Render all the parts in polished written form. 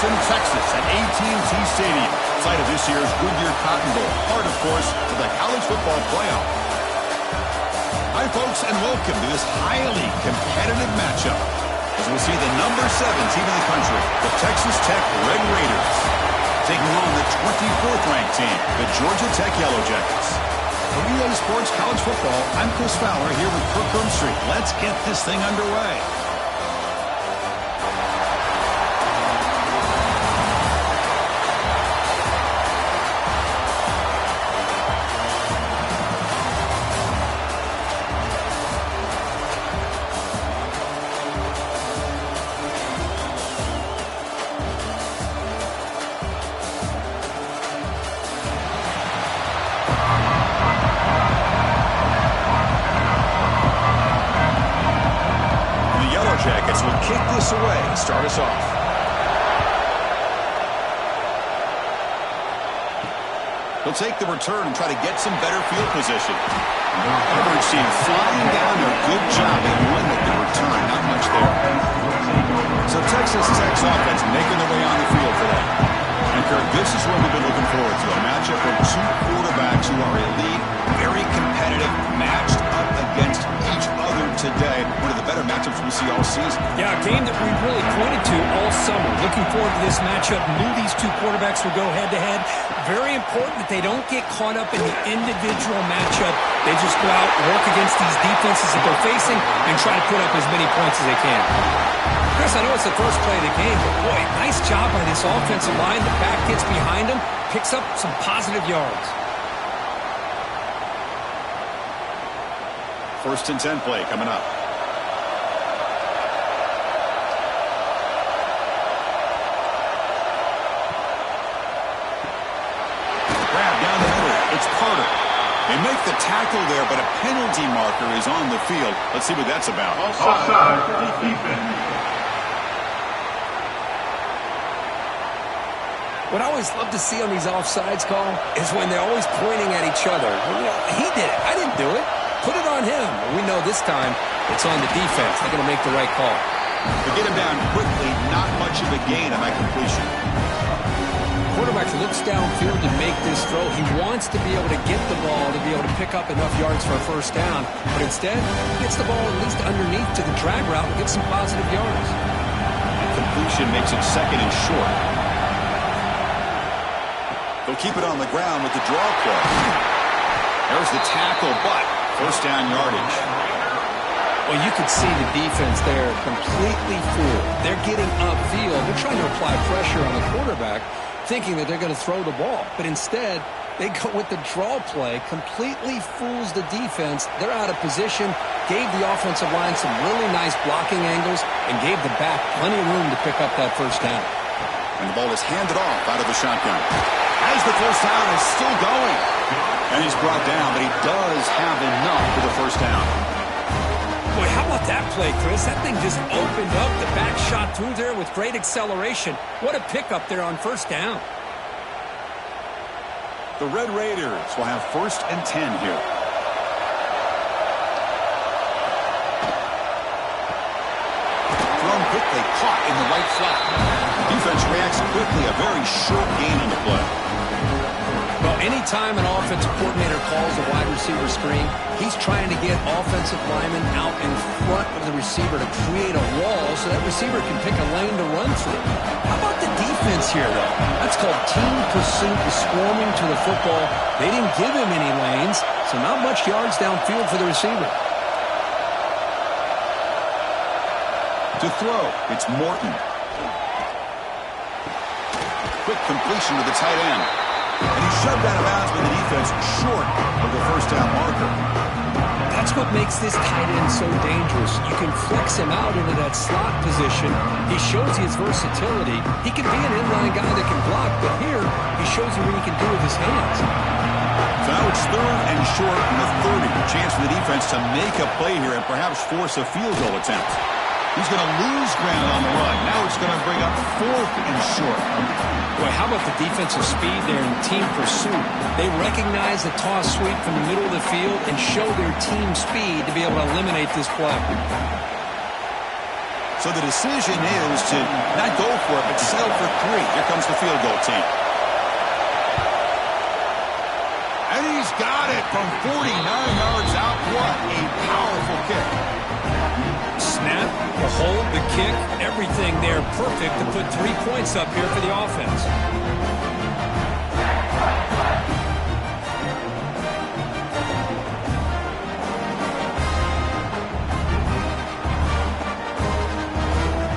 Houston, Texas at AT&T Stadium, site of this year's Goodyear Cotton Bowl, part, of course, of the college football playoff. Hi, folks, and welcome to this highly competitive matchup as we'll see the number 7 team in the country, the Texas Tech Red Raiders, taking on the 24th ranked team, the Georgia Tech Yellow Jackets. For EA Sports College Football, I'm Chris Fowler here with Kirk Herbstreit. Let's get this thing underway. Jackets will kick this away to start us off. He'll take the return and try to get some better field position. Coverage team flying down a good job and limit the return. Not much there. So Texas Tech's offense making their way on the field for that. And Kirk, this is what we've been looking forward to. A matchup of two quarterbacks who are elite, very competitive, matched up against each other today. One of the better matchups we'll see all season. Yeah, a game that we've really pointed to all summer. Looking forward to this matchup. Knew these two quarterbacks would go head-to-head. Very important that they don't get caught up in the individual matchup. They just go out, work against these defenses that they're facing, and try to put up as many points as they can. Chris, I know it's the first play of the game, but boy, nice job by this offensive line. The back gets behind them, picks up some positive yards. 1st and 10 play coming up. Grab down the middle. It's Carter. They make the tackle there, but a penalty marker is on the field. Let's see what that's about. Offside for the defense. What I always love to see on these offsides call is when they're always pointing at each other. He did it. I didn't do it. Put it on him. We know this time it's on the defense. They're going to make the right call. They get him down quickly. Not much of a gain on that completion. Quarterback looks downfield to make this throw. He wants to be able to get the ball to be able to pick up enough yards for a first down. But instead, he gets the ball at least underneath to the drag route and gets some positive yards. Completion makes it 2nd and short. They'll keep it on the ground with the draw play. There's the tackle, but first down yardage. Well, you could see the defense there completely fooled. They're getting upfield. They're trying to apply pressure on the quarterback, thinking that they're going to throw the ball. But instead, they go with the draw play, completely fools the defense. They're out of position, gave the offensive line some really nice blocking angles, and gave the back plenty of room to pick up that first down. And the ball is handed off out of the shotgun. As the first down is still going. And he's brought down, but he does have enough for the first down. Boy, how about that play, Chris? That thing just opened up. The back shot through there with great acceleration. What a pickup there on first down. The Red Raiders will have 1st and 10 here. Thrown quickly, caught in the right flat. The defense reacts quickly, a very short gain on the play. Well, anytime an offensive coordinator calls a wide receiver screen, he's trying to get offensive linemen out in front of the receiver to create a wall so that receiver can pick a lane to run through. How about the defense here, though? That's called team pursuit, swarming to the football. They didn't give him any lanes, so not much yards downfield for the receiver. To throw, it's Morton. Quick completion to the tight end. And he's shoved out of bounds by the defense short of the first down marker. That's what makes this tight end so dangerous. You can flex him out into that slot position. He shows you his versatility. He can be an inline guy that can block, but here he shows you what he can do with his hands. So now it's 3rd and short and a 30. Chance for the defense to make a play here and perhaps force a field goal attempt. He's going to lose ground on the run. Now it's going to bring up 4th and short. Boy, how about the defensive speed there in team pursuit? They recognize the toss sweep from the middle of the field and show their team speed to be able to eliminate this play. So the decision is to not go for it, but settle for 3. Here comes the field goal team. And he's got it from 49 yards out. What a powerful kick. Snap, the hold, the kick, everything there perfect to put 3 points up here for the offense.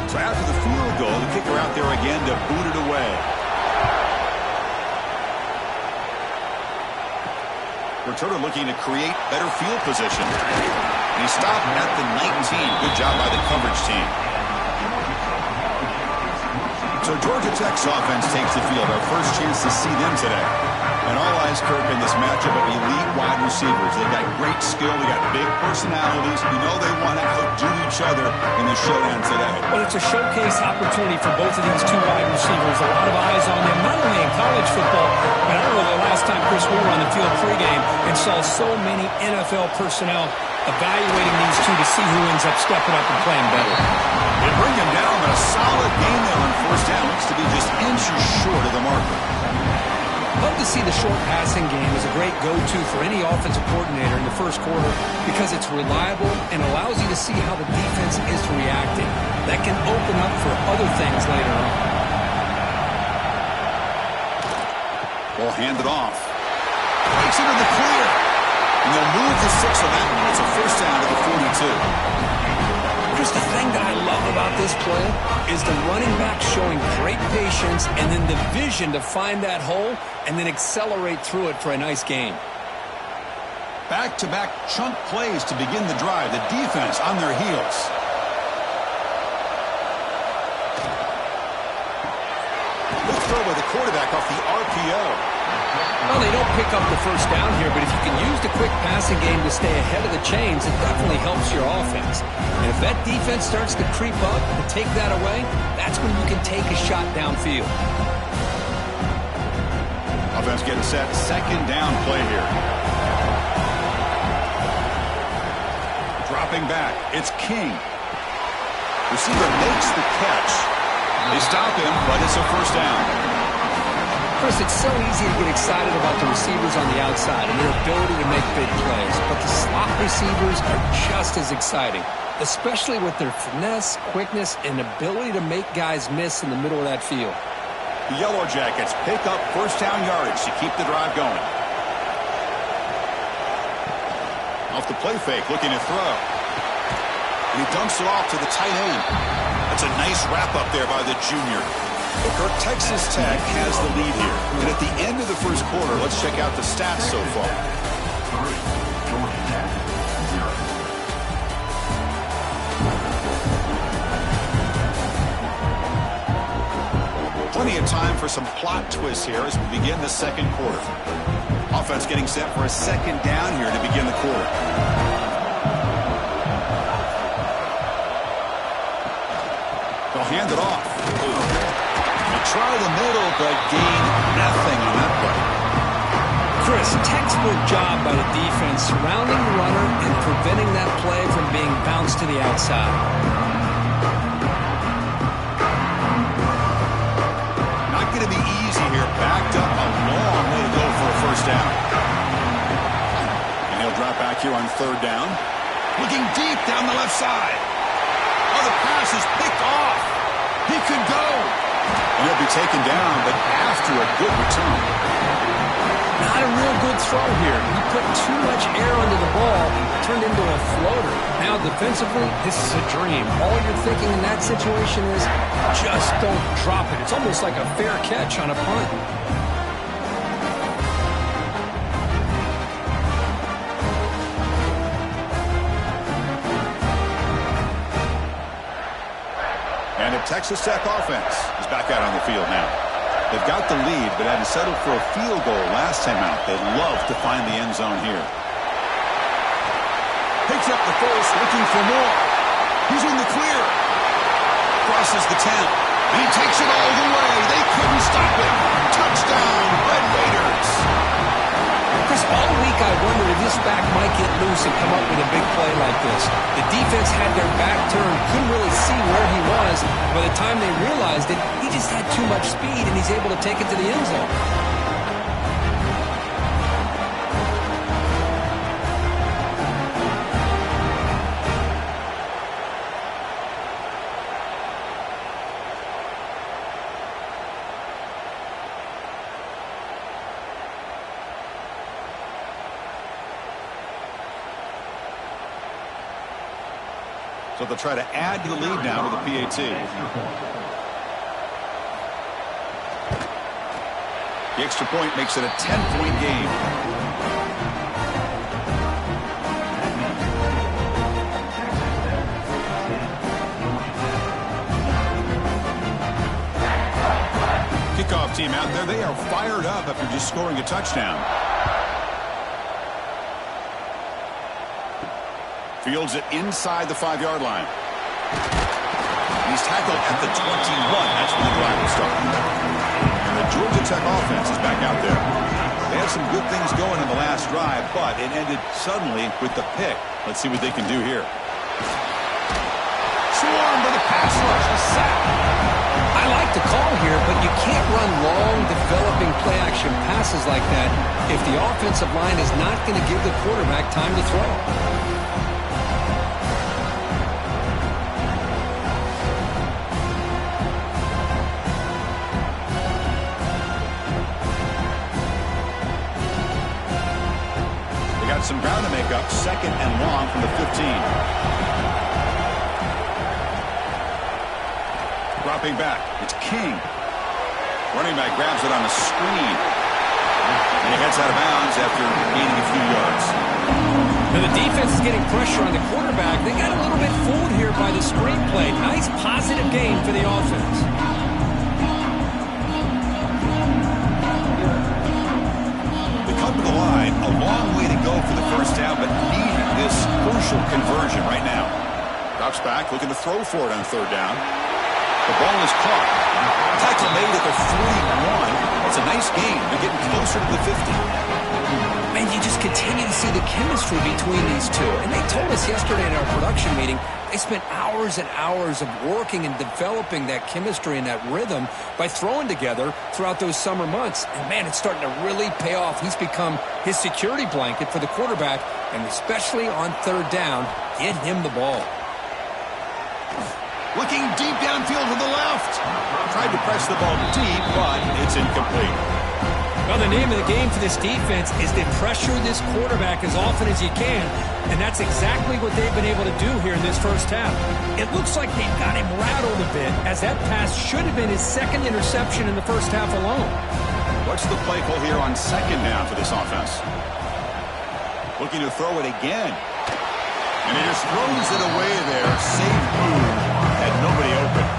So after the field goal, the kicker out there again to boot it away. Returner looking to create better field position. And he stopped at the 19. Good job by the coverage team. So Georgia Tech's offense takes the field. Our first chance to see them today. And all eyes, Kirk, in this matchup of elite wide receivers. They've got great skill. They got big personalities. You know they want to outdo each other in the showdown today. Well, it's a showcase opportunity for both of these 2 wide receivers. A lot of eyes on them, not only in college football, but I remember the last time, Chris, we were on the field pregame and saw so many NFL personnel evaluating these 2 to see who ends up stepping up and playing better. They bring him down, but a solid game there on first down. Looks to be just inches short of the marker. Love to see the short passing game as a great go-to for any offensive coordinator in the first quarter because it's reliable and allows you to see how the defense is reacting. That can open up for other things later on. Ball handed off. Breaks into the clear. And they'll move the 6 on that one. It's a first down to the 42. Chris, the thing that I love about this play is the running back showing great patience and then the vision to find that hole and then accelerate through it for a nice gain. Back-to-back chunk plays to begin the drive. The defense on their heels. Good throw by the quarterback off the RPO. Well, they don't pick up the first down here, but if you can use the quick passing game to stay ahead of the chains, it definitely helps your offense. And if that defense starts to creep up and take that away, that's when you can take a shot downfield. Offense getting set. Second down play here. Dropping back. It's King. Receiver makes the catch. They stop him, but it's a first down. Chris, it's so easy to get excited about the receivers on the outside and their ability to make big plays, but the slot receivers are just as exciting, especially with their finesse, quickness, and ability to make guys miss in the middle of that field. The Yellow Jackets pick up first down yardage to keep the drive going. Off the play fake, looking to throw. And he dumps it off to the tight end. That's a nice wrap up there by the junior. But Kirk, Texas Tech has the lead here. And at the end of the first quarter, let's check out the stats so far. Plenty of time for some plot twists here as we begin the second quarter. Offense getting set for a second down here to begin the quarter. They'll hand it off. Try the middle, but gain nothing on that play. Chris, textbook job by the defense surrounding the runner and preventing that play from being bounced to the outside. Not going to be easy here. Backed up a long way to go for a first down. And he'll drop back here on third down. Looking deep down the left side. Oh, the pass is picked off. He could go. And he'll be taken down, but after a good return. Not a real good throw here. He put too much air under the ball, turned into a floater. Now defensively, this is a dream. All you're thinking in that situation is just don't drop it. It's almost like a fair catch on a punt. And the Texas Tech offense is back out on the field now. They've got the lead, but had to settle for a field goal last time out. They'd love to find the end zone here. Picks up the first, looking for more. He's in the clear. Crosses the 10. And he takes it all the way. They couldn't stop him. Touchdown, Red Raiders. Chris, all week I wondered if this this back might get loose and come up with a big play like this. The defense had their back turned, couldn't really see where he was. By the time they realized it, he just had too much speed, and he's able to take it to the end zone. So they'll try to add to the lead now with the PAT. The extra point makes it a 10-point game. Kickoff team out there. They are fired up after just scoring a touchdown. Fields it inside the 5-yard line. He's tackled at the 21. That's when the drive will start. And the Georgia Tech offense is back out there. They had some good things going in the last drive, but it ended suddenly with the pick. Let's see what they can do here. Swarmed by the pass rush. A sack. I like the call here, but you can't run long, developing play-action passes like that if the offensive line is not going to give the quarterback time to throw. Some ground to make up, 2nd and long from the 15. Dropping back, it's King. Running back grabs it on a screen. And he heads out of bounds after gaining a few yards. Now the defense is getting pressure on the quarterback. They got a little bit fooled here by the screen play. Nice positive gain for the offense. To the line, a long way to go for the first down, but needing this crucial conversion right now. Drops back, looking to throw for it on 3rd down. The ball is caught. Tackle made at the 41. It's a nice gain. They're getting closer to the 50. Man, you just continue to see the chemistry between these two. And they told us yesterday in our production meeting, they spent hours and hours of working and developing that chemistry and that rhythm by throwing together throughout those summer months. And, man, it's starting to really pay off. He's become his security blanket for the quarterback, and especially on 3rd down, get him the ball. Looking deep downfield to the left. Tried to press the ball deep, but it's incomplete. Well, the name of the game for this defense is to pressure this quarterback as often as you can, and that's exactly what they've been able to do here in this first half. It looks like they've got him rattled a bit, as that pass should have been his 2nd interception in the first half alone. What's the play call here on 2nd down for this offense? Looking to throw it again. And he just throws it away there. Safe move. Had nobody open.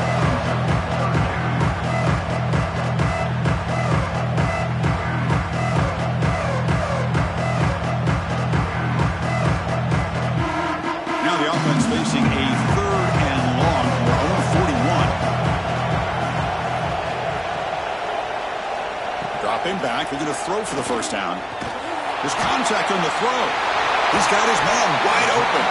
Facing a 3rd and long from their own 41. Dropping back, looking to throw for the first down. There's contact on the throw. He's got his man wide open.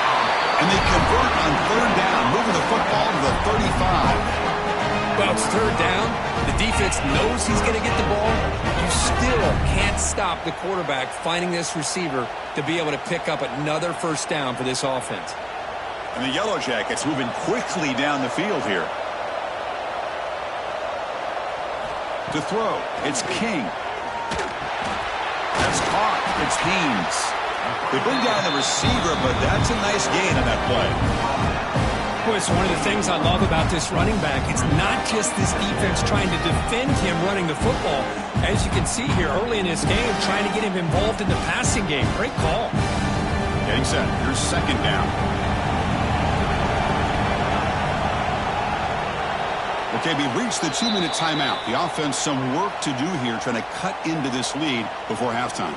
And they convert on 3rd down, moving the football to the 35. Well, it's 3rd down. The defense knows he's going to get the ball. You still can't stop the quarterback finding this receiver to be able to pick up another first down for this offense. And the Yellow Jackets moving quickly down the field here. To throw, it's King. That's caught. It's Haynes. They bring down the receiver, but that's a nice gain on that play. Boy, it's one of the things I love about this running back. It's not just this defense trying to defend him running the football. As you can see here early in this game, trying to get him involved in the passing game. Great call. Getting set. Here's 2nd down. Okay, we reached the 2-minute timeout. The offense some work to do here, trying to cut into this lead before halftime.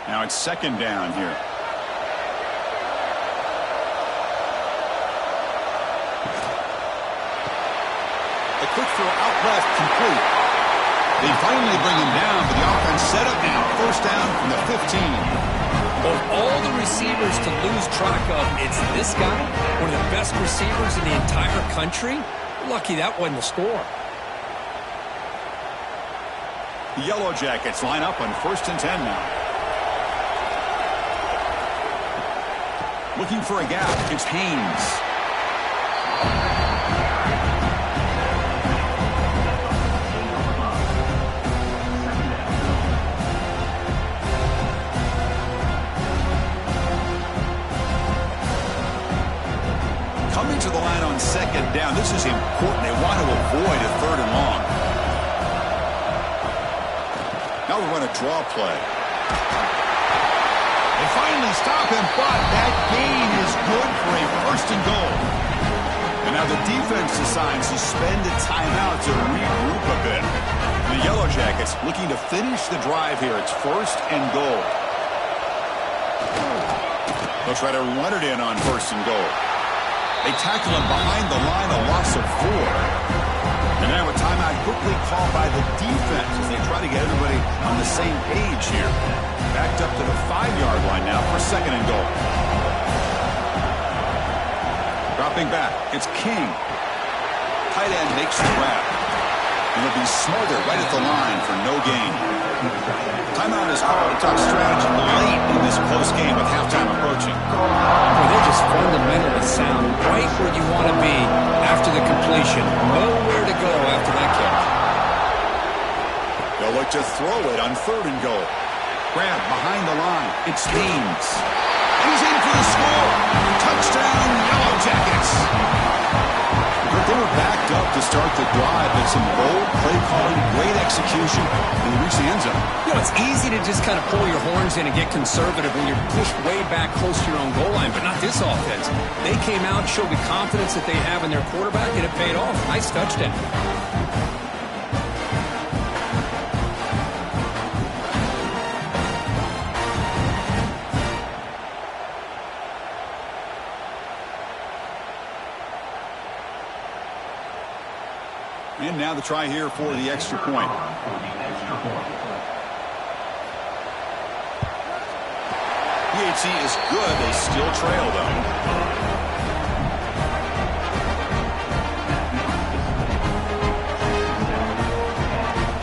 Now it's 2nd down here. The quick throw out left, complete. They finally bring him down, but the offense set up now. First down from the 15. Of all the receivers to lose track of, it's this guy, one of the best receivers in the entire country. Lucky that wasn't the score. The Yellow Jackets line up on 1st and 10 now. Looking for a gap. It's Haynes. Coming to the line on 2nd down. This is important. They want to avoid a 3rd and long. Now we run a draw play. They finally stop him, but that gain is good for a 1st and goal. And now the defense decides to spend a timeout to regroup a bit. The Yellow Jackets looking to finish the drive here. It's 1st and goal. They'll try to run it in on 1st and goal. They tackle him behind the line, a loss of 4. And now a timeout quickly called by the defense as they try to get everybody on the same page here. Backed up to the 5-yard line now for 2nd and goal. Dropping back, it's King. Tight end makes the grab. And it'll be Smothered right at the line for no gain. Timeout is called to talk strategy late in this close game with halftime approaching. Well, they're just fundamentally sound, right where you want to be after the completion. Nowhere to go after that catch. They'll look to throw it on 3rd and goal. Grab behind the line. It's Haynes. And he's in for the score. Touchdown, Yellow Jackets. But they were backed up to start the drive, but some bold play calling, great execution, and they reach the end zone. You know, it's easy to just kind of pull your horns in and get conservative when you're pushed way back close to your own goal line, but not this offense. They came out, showed the confidence that they have in their quarterback, and it paid off. Nice touchdown. And now the try here for the extra point. PHC is good. They still trail, though.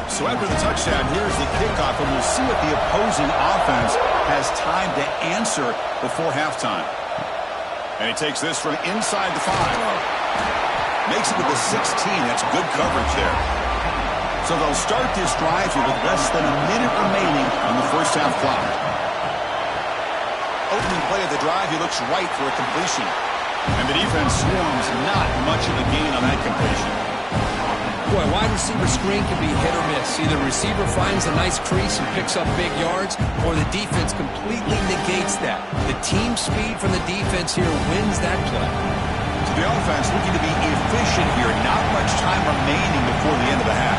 So after the touchdown, here's the kickoff, and we'll see what the opposing offense has time to answer before halftime. And he takes this from inside the 5. Makes it to the 16. That's good coverage there. So they'll start this drive here with less than a minute remaining on the first half clock. Opening play of the drive, he looks right for a completion. And the defense swarms, not much of a gain on that completion. Boy, wide receiver screen can be hit or miss. Either the receiver finds a nice crease and picks up big yards, or the defense completely negates that. The team speed from the defense here wins that play. The offense looking to be efficient here. Not much time remaining before the end of the half.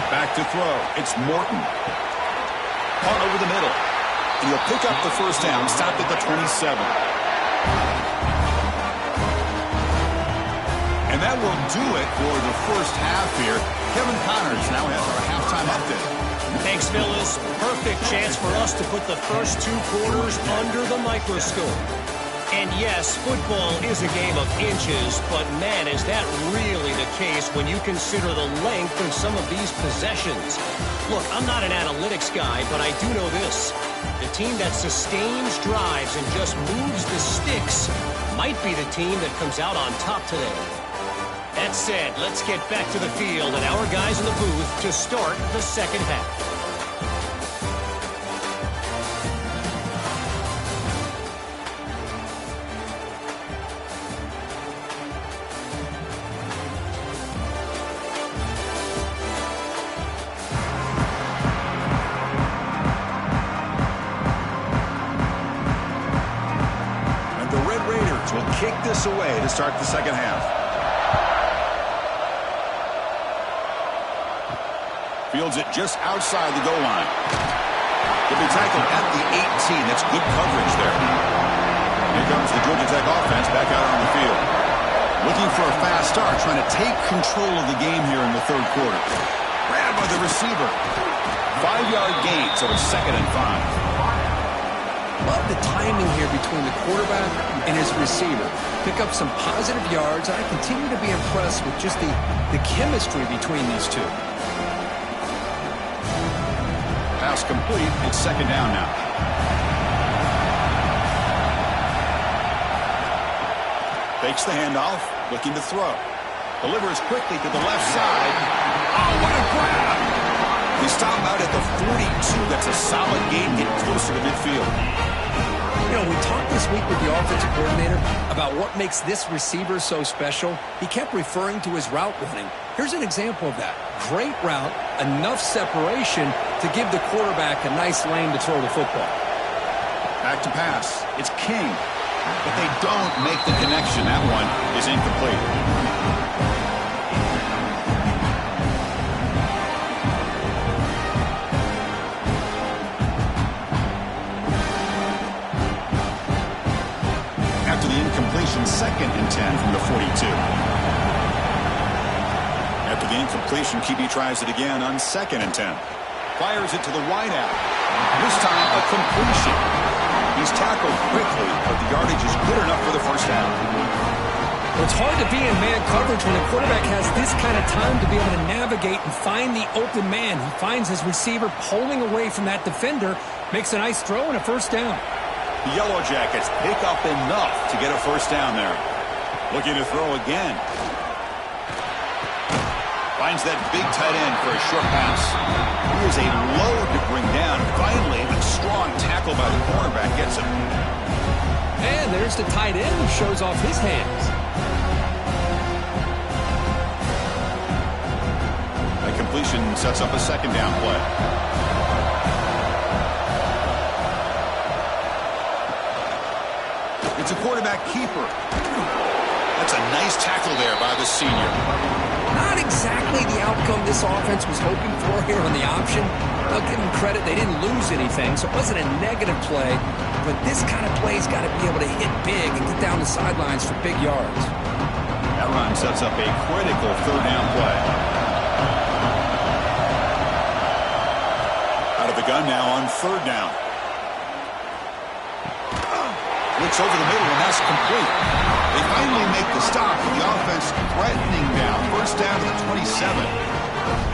Back to throw. It's Morton. Caught over the middle. And he'll pick up the first down. Stopped at the 27. And that will do it for the first half here. Kevin Connors now has our halftime update. Thanks, Phyllis. Perfect chance for us to put the first 2 quarters under the microscope. And yes, football is a game of inches, but man, is that really the case when you consider the length of some of these possessions. Look, I'm not an analytics guy, but I do know this. The team that sustains drives and just moves the sticks might be the team that comes out on top today. That said, let's get back to the field and our guys in the booth to start the second half. Kick this away to start the second half. Fields it just outside the goal line. He'll be tackled at the 18. That's good coverage there. Here comes the Georgia Tech offense back out on the field. Looking for a fast start, trying to take control of the game here in the third quarter. Grabbed by the receiver. 5-yard gain, so it's 2nd and 5. Love the timing here between the quarterback and his receiver. Pick up some positive yards, and I continue to be impressed with just the chemistry between these two. Pass complete. It's 2nd down now. Fakes the handoff, looking to throw. Delivers quickly to the left side. Oh, what a grab! They stop out at the 42. That's a solid gain, getting closer to midfield. You know, we talked this week with the offensive coordinator about what makes this receiver so special. He kept referring to his route running. Here's an example of that. Great route, enough separation to give the quarterback a nice lane to throw the football. Back to pass. It's King. But they don't make the connection. That one is incomplete. After the incompletion, 2nd and 10 from the 42. After the incompletion, QB tries it again on 2nd and 10. Fires it to the wideout. This time, a completion. He's tackled quickly, but the yardage is good enough for the first down. Well, it's hard to be in man coverage when a quarterback has this kind of time to be able to navigate and find the open man. He finds his receiver pulling away from that defender, makes a nice throw and a first down. The Yellow Jackets pick up enough to get a first down there. Looking to throw again. Finds that big tight end for a short pass. He is a load to bring down. Finally, a strong tackle by the cornerback gets him. And there's the tight end who shows off his hands. The completion sets up a 2nd down play. It's a quarterback keeper. That's a nice tackle there by the senior. Not exactly the outcome this offense was hoping for here on the option. I'll give them credit. They didn't lose anything, so it wasn't a negative play. But this kind of play's got to be able to hit big and get down the sidelines for big yards. That run sets up a critical 3rd down play. Out of the gun now on 3rd down. Looks over the middle, and that's complete. They finally make the stop, and the offense threatening now. First down to the 27.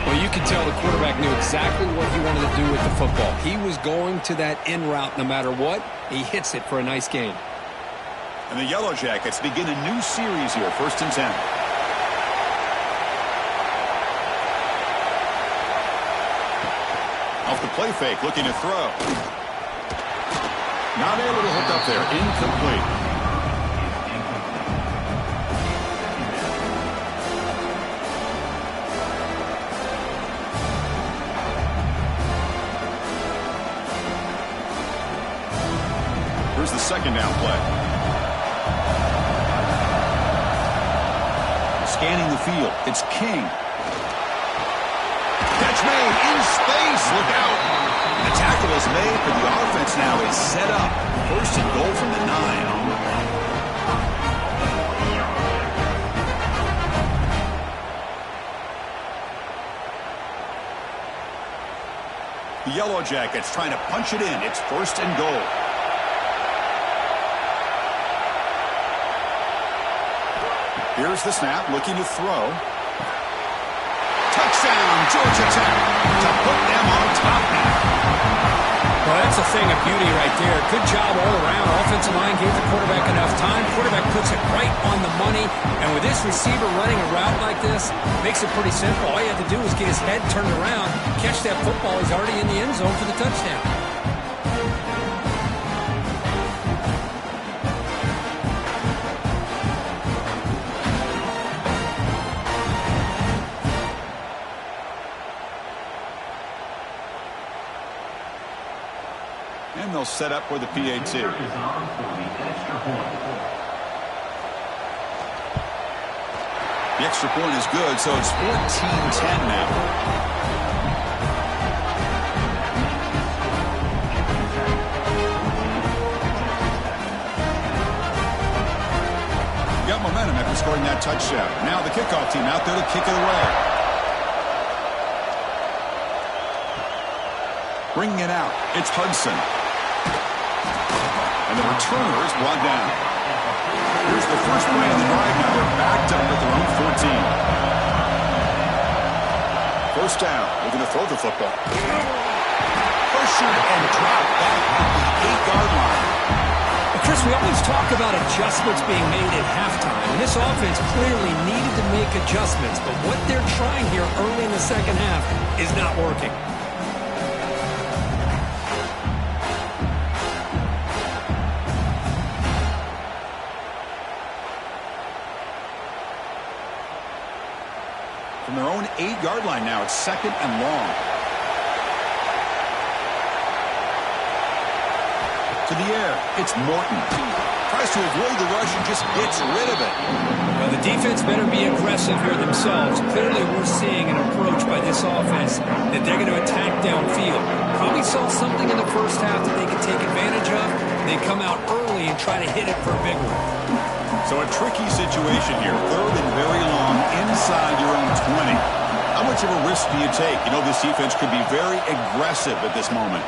Well, you can tell the quarterback knew exactly what he wanted to do with the football. He was going to that in route no matter what. He hits it for a nice gain. And the Yellow Jackets begin a new series here, 1st and 10. Off the play fake, looking to throw. Not able to hook up there. Incomplete. Here's the 2nd down play. Scanning the field. It's King. Catch made in space. Look out. The tackle is made, but the offense now is set up. 1st and goal from the 9. The Yellow Jackets trying to punch it in. It's 1st and goal. Here's the snap, looking to throw. Touchdown, Georgia Tech, to put them on top now. Well, that's a thing of beauty right there. Good job all around. Offensive line gave the quarterback enough time. Quarterback puts it right on the money. And with this receiver running a route like this, makes it pretty simple. All you have to do is get his head turned around, catch that football. He's already in the end zone for the touchdown. And they'll set up for the PAT. The extra point is good, so it's 14-10 now. got momentum after scoring that touchdown. Now the kickoff team out there to kick it away. Bringing it out, it's Hudson. And the returner is brought down. Here's the first play of the drive. Now they're backed up at their own 14. First down, looking to throw the football. Pressured and dropped back at the 8-yard line. Chris, we always talk about adjustments being made at halftime, and this offense clearly needed to make adjustments, but what they're trying here early in the second half is not working. From their own 8-yard line now, it's second and long. To the air, it's Morton. Tries to avoid the rush and just gets rid of it. Well, the defense better be aggressive here themselves. Clearly, we're seeing an approach by this offense that they're going to attack downfield. Probably saw something in the first half that they could take advantage of. They come out early and try to hit it for a big one. So a tricky situation here. Third and very long inside your own 20. How much of a risk do you take? You know, this defense could be very aggressive at this moment.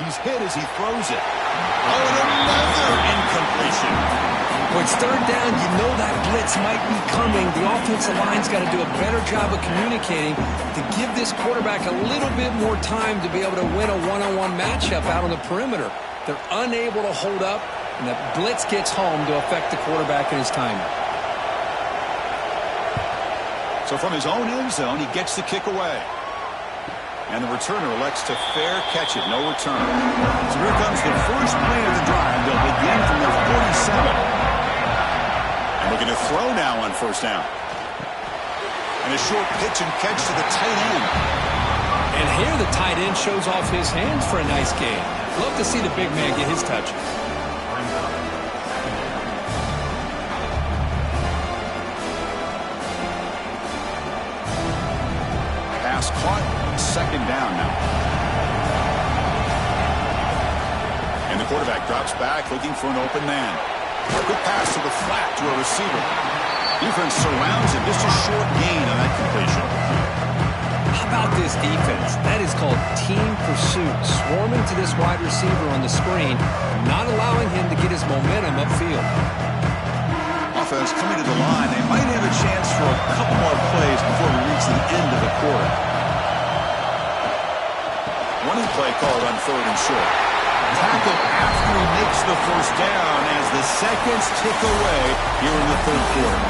He's hit as he throws it. Oh, and another incompletion. When it's third down, you know that blitz might be coming. The offensive line's got to do a better job of communicating to give this quarterback a little bit more time to be able to win a one-on-one matchup out on the perimeter. They're unable to hold up, and the blitz gets home to affect the quarterback and his timing. So from his own end zone, he gets the kick away. And the returner elects to fair catch it, no return. So here comes the first play of the drive. They'll begin from their 47. And looking to throw now on first down. And a short pitch and catch to the tight end. And here the tight end shows off his hands for a nice gain. Love to see the big man get his touches. Pass caught. Second down now. And the quarterback drops back looking for an open man. Good pass to the flat to a receiver. Defense surrounds him. Just a short gain on that completion. How about this defense? That is called team pursuit. Swarming to this wide receiver on the screen, not allowing him to get his momentum upfield. Offense coming to the line. They might have a chance for a couple more plays before we reach the end of the quarter. Running play called on third and short. Tackle after he makes the first down as the seconds tick away here in the third quarter.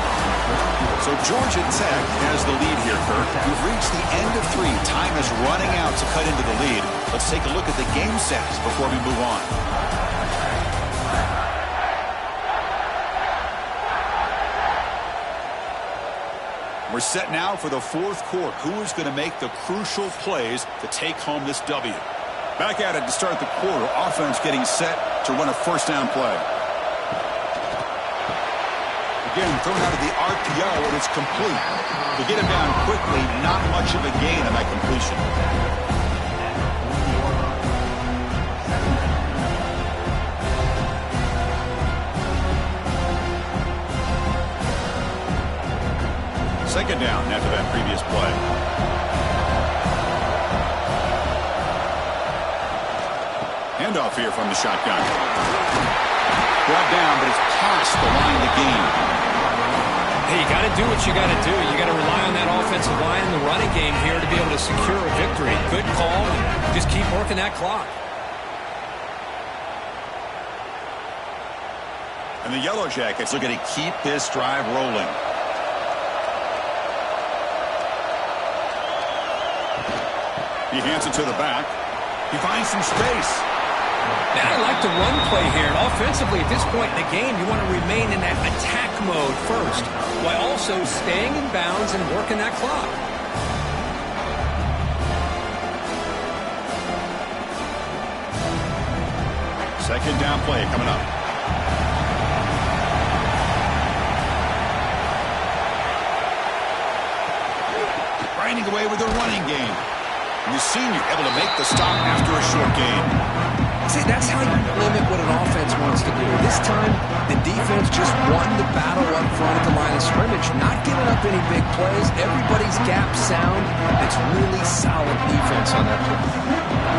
So Georgia Tech has the lead here, Kirk. We've reached the end of 3. Time is running out to cut into the lead. Let's take a look at the game stats before we move on. We're set now for the fourth quarter. Who is going to make the crucial plays to take home this W? Back at it to start the quarter. Offense getting set to run a first down play. Again, thrown out of the RPO, and it's complete. To get him down quickly, not much of a gain on that completion. Second down after that previous play. Handoff here from the shotgun. Brought down, but it's past the line of the game. Hey, you got to do what you got to do. You got to rely on that offensive line and the running game here to be able to secure a victory. Good call, and just keep working that clock. And the Yellow Jackets looking to keep this drive rolling. He hands it to the back. He finds some space. Now I like the run play here. And offensively, at this point in the game, you want to remain in that attack mode first, while also staying in bounds and working that clock. Second down play coming up. Grinding away with the running game. And the senior able to make the stop after a short gain. See, that's how you limit what an offense wants to do. This time, the defense just won the battle up front at the line of scrimmage, not giving up any big plays. Everybody's gap sound. It's really solid defense on that play.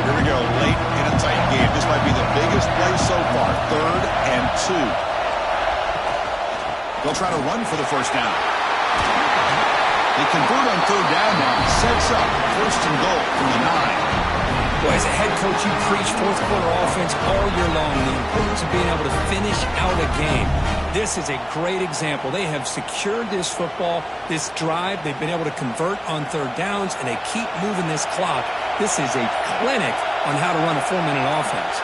Here we go, late in a tight game. This might be the biggest play so far. 3rd and 2. They'll try to run for the first down. They convert on 3rd down now. Sets up 1st and goal from the 9. Well, as a head coach, you preach fourth quarter offense all year long. The importance of being able to finish out a game. This is a great example. They have secured this football, this drive. They've been able to convert on 3rd downs, and they keep moving this clock. This is a clinic on how to run a 4-minute offense.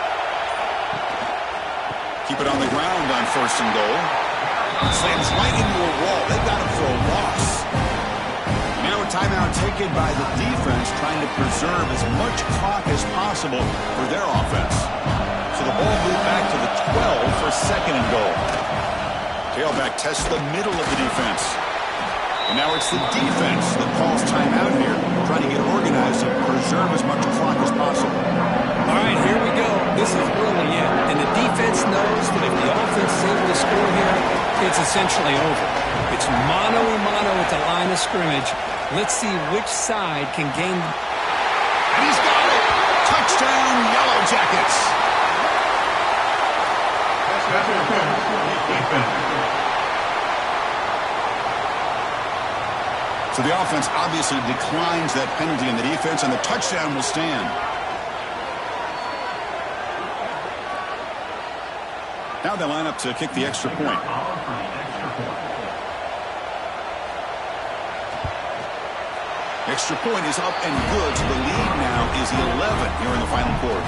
Keep it on the ground on 1st and goal. Slams right into a wall. They got him for a loss. Now a timeout taken by the defense, trying to preserve as much clock as possible for their offense. So the ball moved back to the 12 for 2nd and goal. Tailback tests the middle of the defense. And now it's the defense that calls timeout here, trying to get organized and preserve as much clock as possible. All right, here we go. This is really it. And the defense knows that if the offense is able to score here, it's essentially over. It's mano-a-mano at the line of scrimmage. Let's see which side can gain. And he's got it! Touchdown, Yellow Jackets! So the offense obviously declines that penalty in the defense, and the touchdown will stand. Now they line up to kick the extra point. Extra point is up and good, so the lead now is 11 here in the final quarter.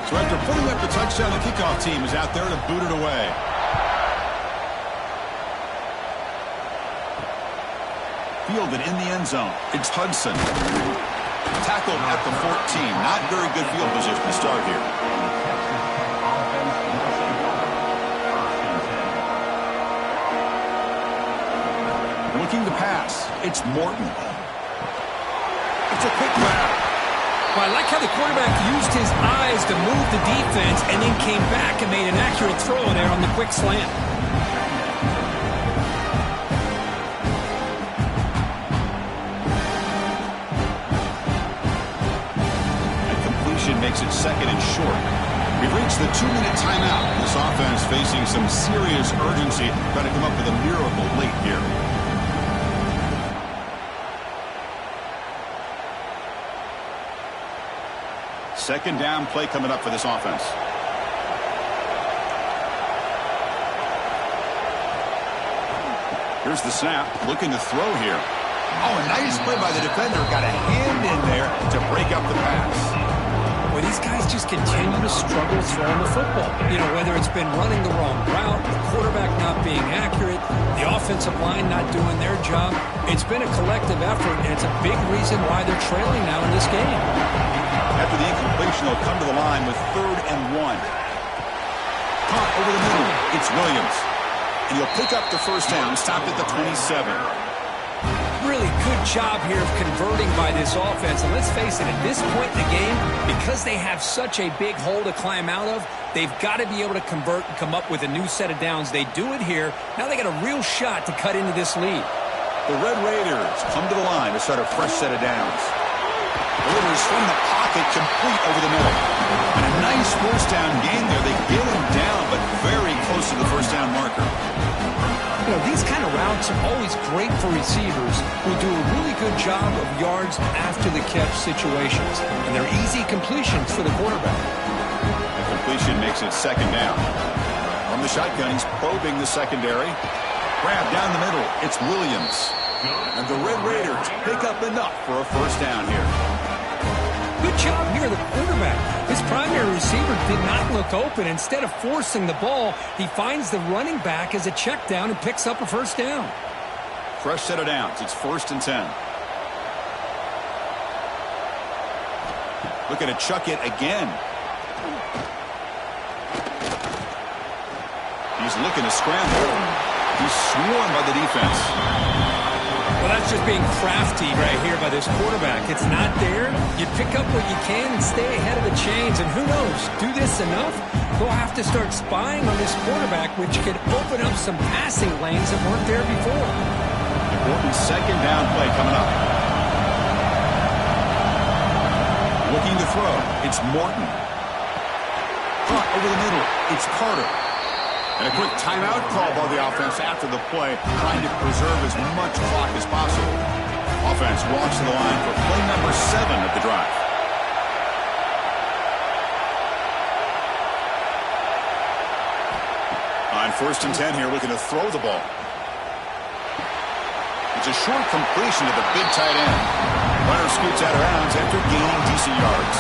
So after putting up the touchdown, the kickoff team is out there to boot it away. Fielded in the end zone. It's Hudson. Tackled at the 14. Not very good field position to start here. Looking to pass. It's Morton. It's a quick grab. Well, I like how the quarterback used his eyes to move the defense and then came back and made an accurate throw there on the quick slant. And completion makes it 2nd and short. We've reached the 2-minute timeout. This offense facing some serious urgency, trying to come up with a miracle late here. Second down play coming up for this offense. Here's the snap, looking to throw here. Oh, a nice play by the defender. Got a hand in there to break up the pass. Well, these guys just continue to struggle throwing the football. You know, whether it's been running the wrong route, the quarterback not being accurate, the offensive line not doing their job. It's been a collective effort, and it's a big reason why they're trailing now in this game. After the incompletion, they'll come to the line with 3rd and 1. Pump over the middle. It's Williams. And he'll pick up the first down, stopped at the 27. Really good job here of converting by this offense. And let's face it, at this point in the game, because they have such a big hole to climb out of, they've got to be able to convert and come up with a new set of downs. They do it here. Now they got a real shot to cut into this lead. The Red Raiders come to the line to start a fresh set of downs. Delivers from the pocket, complete over the middle. And a nice first down gain there. They get him down, but very close to the first down marker. You know, these kind of routes are always great for receivers who do a really good job of yards after the catch situations. And they're easy completions for the quarterback. The completion makes it 2nd down. From the shotgun, he's probing the secondary. Grab down the middle. It's Williams. And the Red Raiders pick up enough for a first down here. Good job here, the quarterback. His primary receiver did not look open. Instead of forcing the ball, he finds the running back as a check down and picks up a first down. Fresh set of downs. It's 1st and 10. Looking to chuck it again. He's looking to scramble. He's swarmed by the defense. Well, that's just being crafty right here by this quarterback. It's not there. You pick up what you can and stay ahead of the chains. And who knows, do this enough, they'll have to start spying on this quarterback, which could open up some passing lanes that weren't there before. Important second down play coming up. Looking to throw. It's Morton. Caught over the middle. It's Carter. And a quick timeout call by the offense after the play, trying to preserve as much clock as possible. Offense walks to the line for play number 7 of the drive. On 1st and 10 here, looking to throw the ball. It's a short completion to the big tight end. Runner scoots out of bounds after gaining decent yards.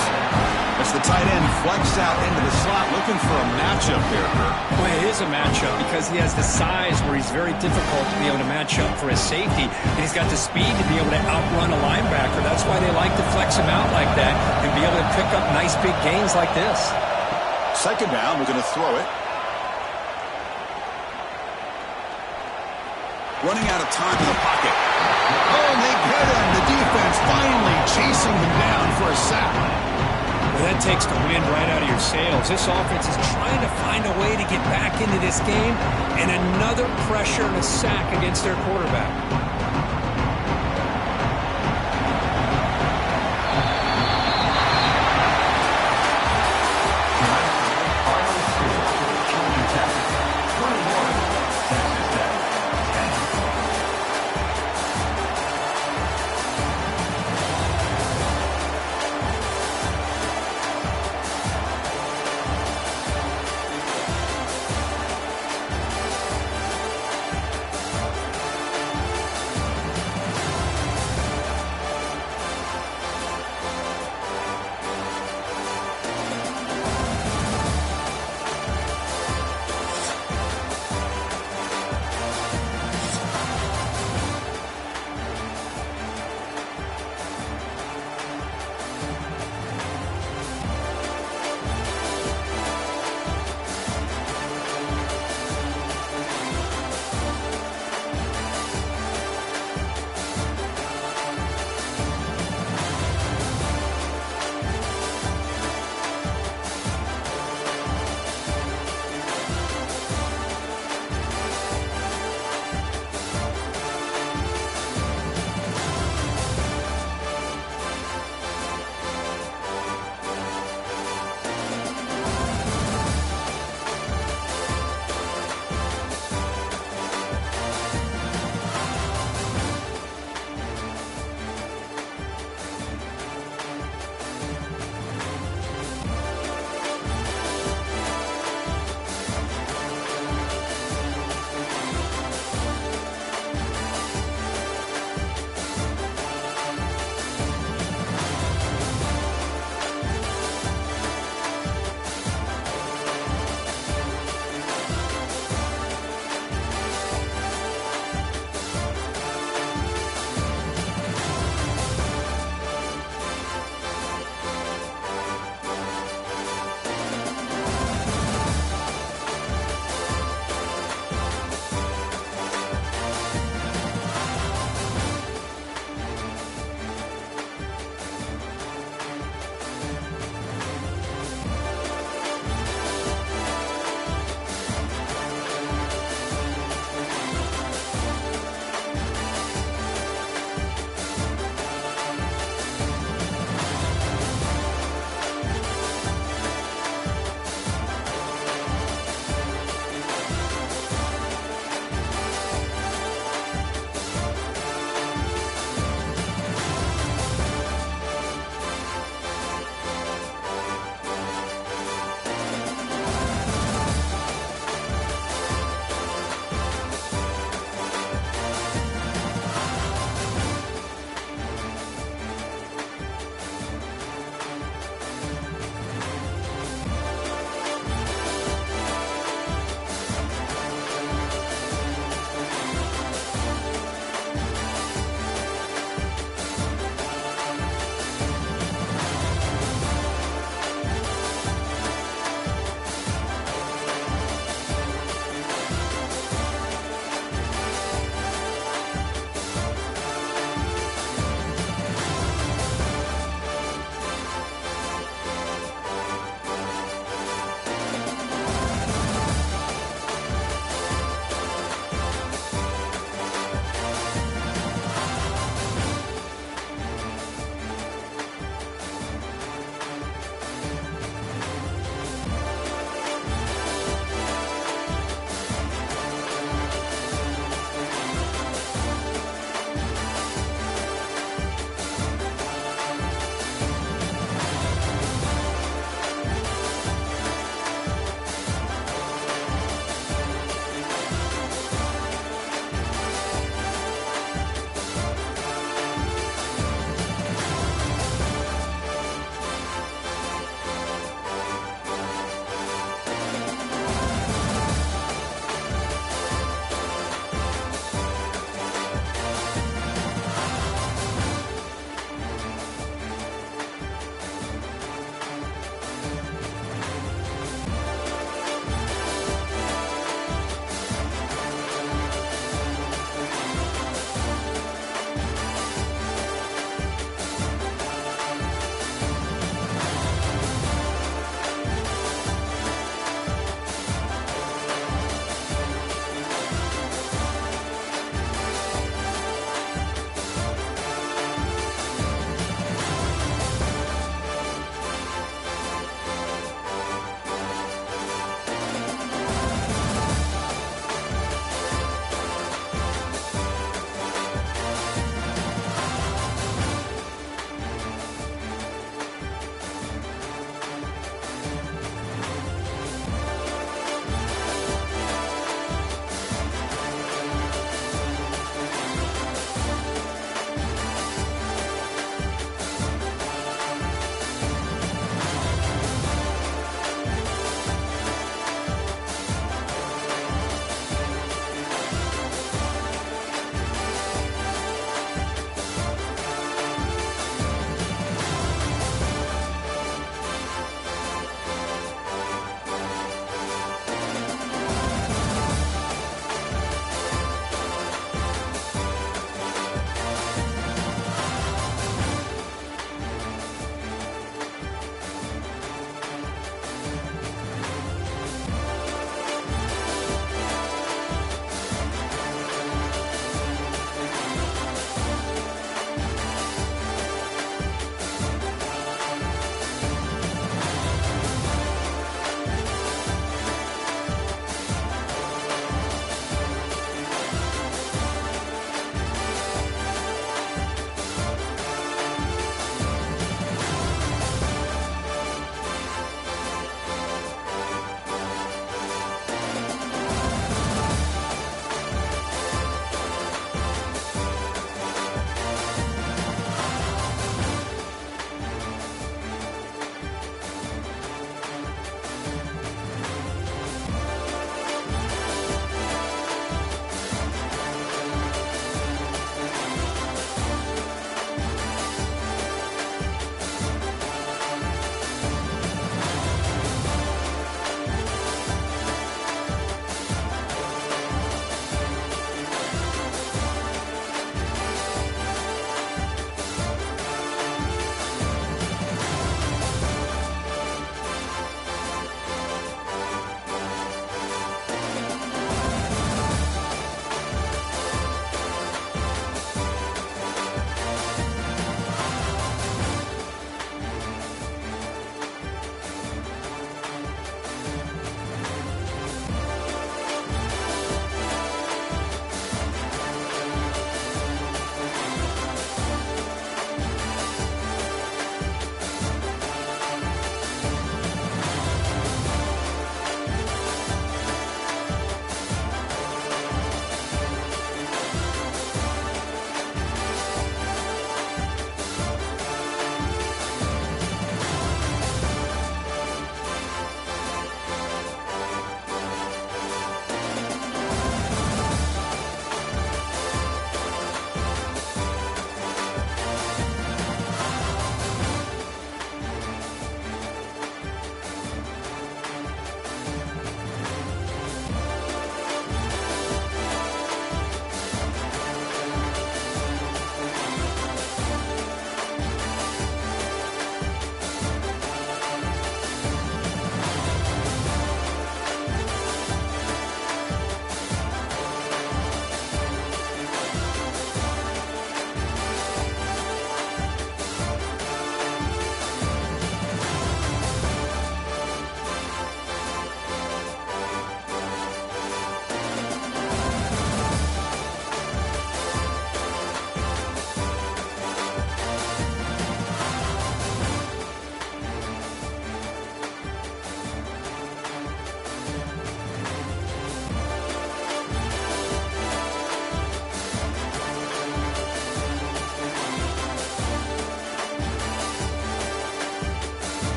As the tight end flexed out into the slot, looking for a matchup there, Kirk. Well, it is a matchup because he has the size where he's very difficult to be able to match up for his safety, and he's got the speed to be able to outrun a linebacker. That's why they like to flex him out like that and be able to pick up nice big gains like this. Second down, we're going to throw it. Running out of time in the pocket. Oh, and they get him. The defense finally chasing him down for a sack. Well, that takes the wind right out of your sails. This offense is trying to find a way to get back into this game, and another pressure and a sack against their quarterback.